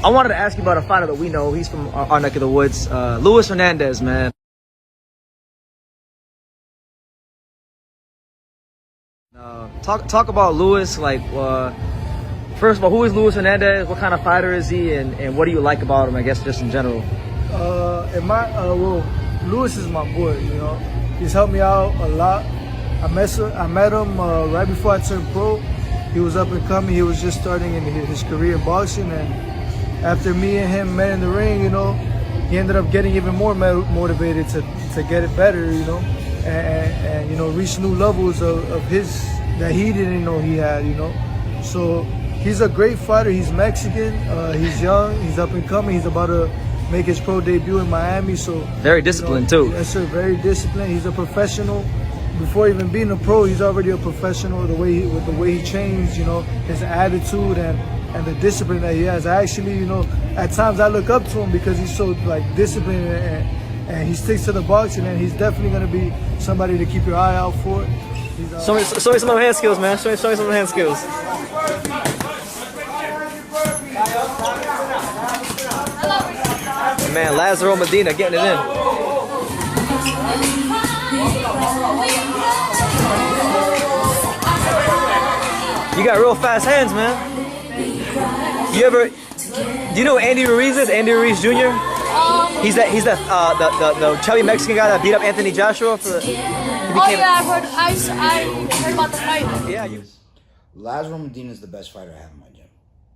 I wanted to ask you about a fighter that we know. He's from our neck of the woods. Luis Hernandez, man. Talk about Luis. Like, first of all, who is Luis Hernandez? What kind of fighter is he? And what do you like about him, I guess, just in general? Well, Luis is my boy, you know. He's helped me out a lot. I met him right before I turned pro. He was up and coming. He was just starting in his career in boxing, and after me and him met in the ring, you know, he ended up getting even more motivated to get it better, you know, and you know, reach new levels of his that he didn't know he had, you know. So he's a great fighter. He's Mexican. He's young. He's up and coming. He's about to make his pro debut in Miami. So very disciplined, too. Yes, sir. Very disciplined. He's a professional. Before even being a pro, he's already a professional. With the way he trains, you know, his attitude and the discipline that he has. I actually, you know, at times I look up to him because he's so like disciplined and he sticks to the boxing, and he's definitely going to be somebody to keep your eye out for. Show me some of the hand skills, man. Show me some of the hand skills. Man, Lazaro Medina getting it in. You got real fast hands, man. Do you know who Andy Ruiz is? Andy Ruiz Jr.? He's the chubby Mexican guy that beat up Anthony Joshua for the. I heard about the fight. Yeah, Lazaro Medina is the best fighter I have in my gym.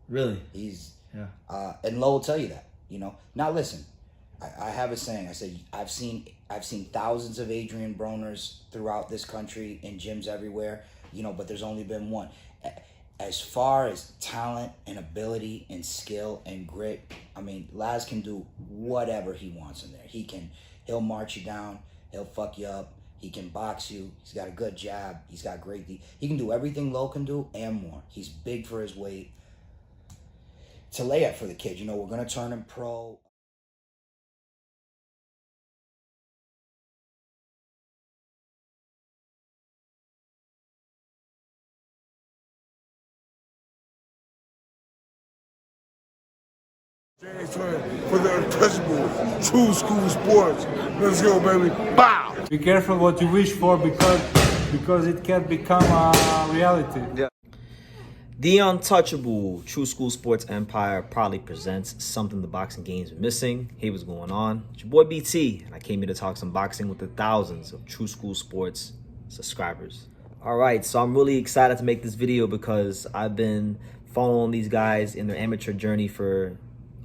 Really? He's and Lo will tell you that. You know. Now listen, I have a saying. I say I've seen thousands of Adrian Broners throughout this country in gyms everywhere. You know, but there's only been one. As far as talent and ability and skill and grit, I mean, Laz can do whatever he wants in there. He'll march you down. He'll fuck you up. He can box you. He's got a good jab. He's got great. He can do everything Lo can do and more. He's big for his weight. It's a layup for the kid. You know, we're gonna turn him pro. For the untouchable, true school sports. Let's go, baby. Bow! Be careful what you wish for because it can become a reality. Yeah. The Untouchable True School Sports Empire proudly presents something the boxing game's missing. Hey, what's going on? It's your boy BT, and I came here to talk some boxing with the thousands of True School Sports subscribers. All right, so I'm really excited to make this video because I've been following these guys in their amateur journey for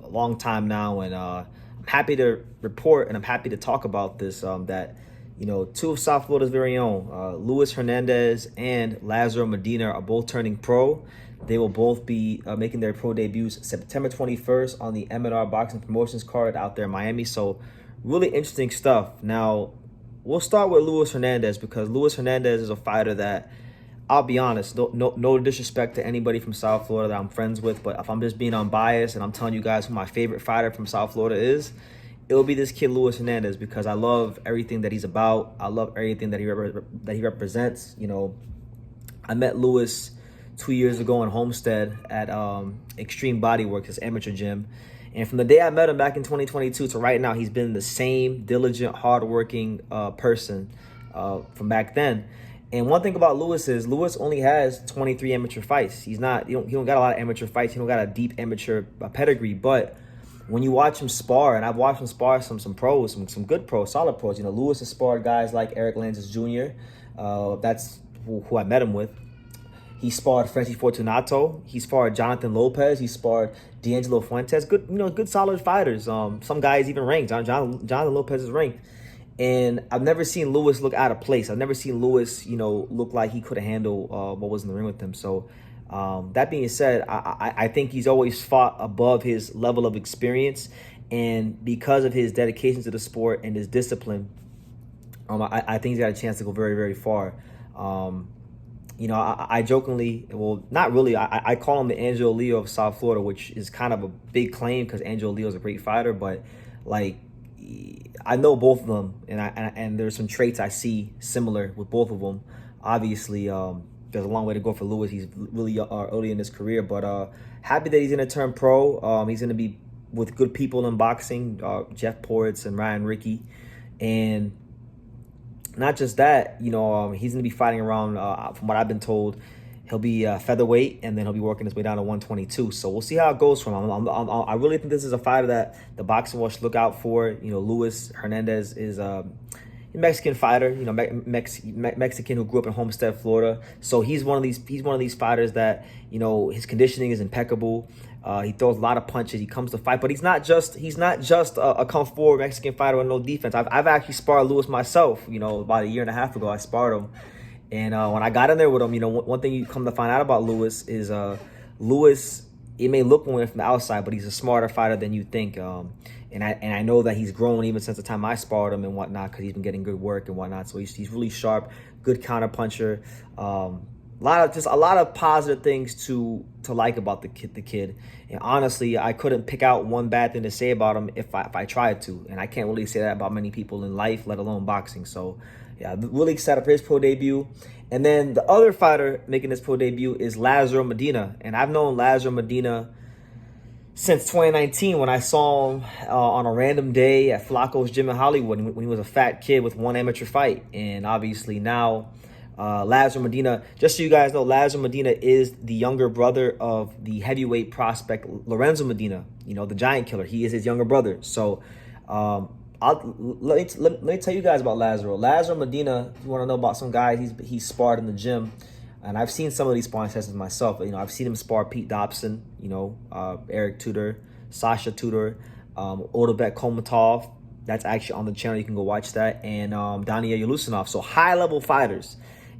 a long time now, and I'm happy to report and I'm happy to talk about this, that, you know, two of South Florida's very own, Luis Hernandez and Lazaro Medina are both turning pro. They will both be making their pro debuts September 21st on the M&R Boxing Promotions card out there in Miami. So really interesting stuff. Now, we'll start with Luis Hernandez because Luis Hernandez is a fighter that, I'll be honest, no disrespect to anybody from South Florida that I'm friends with, but if I'm just being unbiased and I'm telling you guys who my favorite fighter from South Florida is, it will be this kid Luis Hernandez because I love everything that he's about. I love everything that he represents. You know, I met Luis 2 years ago in Homestead at Extreme Bodyworks, his amateur gym. And from the day I met him back in 2022 to right now, he's been the same diligent, hardworking person from back then. And one thing about Luis is Luis only has 23 amateur fights. He don't got a lot of amateur fights. He don't got a deep amateur pedigree. But when you watch him spar, and I've watched him spar some pros, some good pros, solid pros. You know, Luis has sparred guys like Eric Lanzis Jr. That's who I met him with. He sparred Francis Fortunato. He sparred Jonathan Lopez. He sparred D'Angelo Fuentes. Good, you know, good solid fighters. Some guys even ranked. Jonathan Lopez is ranked. And I've never seen Luis look out of place. I've never seen Luis, you know, look like he could have handled what was in the ring with him. So that being said, I think he's always fought above his level of experience. And because of his dedication to the sport and his discipline, I think he's got a chance to go very, very far. You know, I jokingly, well, not really, I call him the Angelo Leo of South Florida, which is kind of a big claim because Angelo Leo is a great fighter. But, like, I know both of them, and there's some traits I see similar with both of them. Obviously, there's a long way to go for Lewis. He's really early in his career, but happy that he's going to turn pro. He's going to be with good people in boxing, Jeff Portz and Ryan Rickey. And not just that, he's going to be fighting around, from what I've been told, he'll be featherweight, and then he'll be working his way down to 122. So we'll see how it goes from him. I really think this is a fighter that the boxing world should look out for. Lewis Hernandez is a Mexican fighter, Mexican who grew up in Homestead, Florida. So he's one of these fighters that, his conditioning is impeccable. He throws a lot of punches. He comes to fight, but he's not just a come forward Mexican fighter with no defense. I've actually sparred Lewis myself. About a year and a half ago, I sparred him, and when I got in there with him, one thing you come to find out about Lewis is Lewis. It may look one from the outside, but he's a smarter fighter than you think. And I know that he's grown even since the time I sparred him and whatnot, because he's been getting good work and whatnot. So he's really sharp, good counter puncher. A lot of positive things to like about the kid. And honestly, I couldn't pick out one bad thing to say about him if I tried to. And I can't really say that about many people in life, let alone boxing. So yeah, really excited for his pro debut. And then the other fighter making his pro debut is Lazaro Medina. And I've known Lazaro Medina since 2019 when I saw him on a random day at Flacco's gym in Hollywood when he was a fat kid with one amateur fight. And obviously now Lazaro Medina, just so you guys know, Lazaro Medina is the younger brother of the heavyweight prospect Lorenzo Medina, the giant killer. He is his younger brother. So let me tell you guys about Lazaro. Lazaro Medina, if you want to know about some guys, he's sparred in the gym. And I've seen some of these sparring sessions myself. I've seen him spar Pete Dobson, Eric Tudor, Sasha Tudor, Odabek Komatov. That's actually on the channel. You can go watch that. And Daniel Yulusinov. So high-level fighters.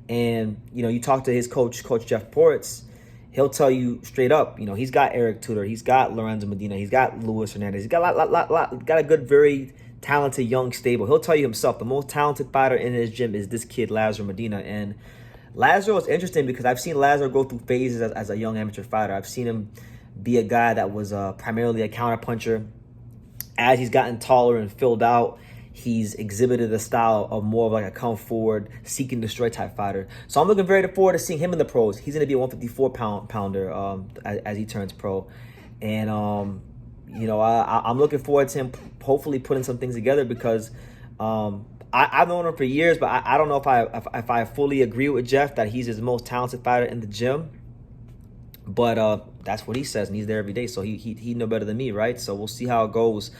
And, you talk to his coach Jeff Portz, he'll tell you straight up, he's got Eric Tudor, he's got Lorenzo Medina, he's got Luis Hernandez, he's got a good, very talented young stable. He'll tell you himself, the most talented fighter in his gym is this kid, Lazaro Medina. And Lazaro is interesting because I've seen Lazaro go through phases as a young amateur fighter. I've seen him be a guy that was primarily a counterpuncher. As he's gotten taller and filled out, he's exhibited a style of more of like a come forward, seek and destroy type fighter. So I'm looking very forward to seeing him in the pros. He's going to be a 154-pounder as he turns pro. And, I'm looking forward to him hopefully putting some things together because I've known him for years, but I don't know if I fully agree with Jeff that he's his most talented fighter in the gym. But that's what he says, and he's there every day, so he know better than me, right? So we'll see how it goes.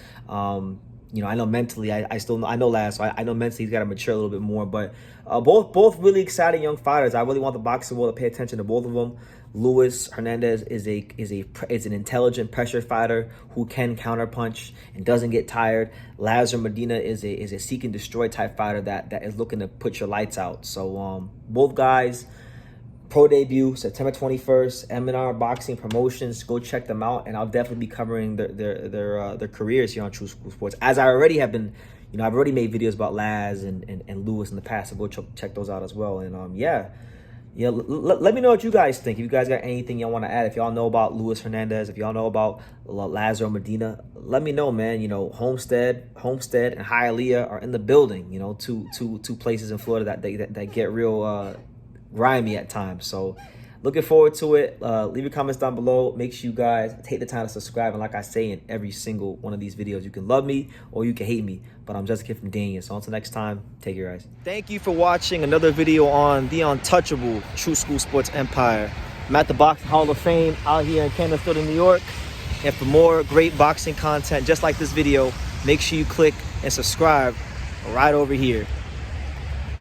I know mentally, I know Laz, so I know mentally he's got to mature a little bit more. But both really exciting young fighters. I really want the boxing world to pay attention to both of them. Luis Hernandez is an intelligent pressure fighter who can counterpunch and doesn't get tired. Lazaro Medina is a seek and destroy type fighter that is looking to put your lights out. So both guys, pro debut September 21st, M&R Boxing Promotions. Go check them out, and I'll definitely be covering their careers here on True School Sports, as I already have been. I've already made videos about Laz and Lewis in the past, so go check those out as well. And let me know what you guys think. If you guys got anything y'all want to add, if y'all know about Luis Hernandez, if y'all know about Lazaro Medina, let me know, man. Homestead and Hialeah are in the building. Two places in Florida that get real grimy at times. So looking forward to it. Leave your comments down below. Make sure you guys take the time to subscribe. And like I say in every single one of these videos, you can love me or you can hate me, but I'm just a kid from Daniel. So until next time, take care, guys. Thank you for watching another video on the untouchable True School Sports Empire. I'm at the Boxing Hall of Fame out here in Canterbury, New York. And for more great boxing content just like this video, make sure you click and subscribe right over here.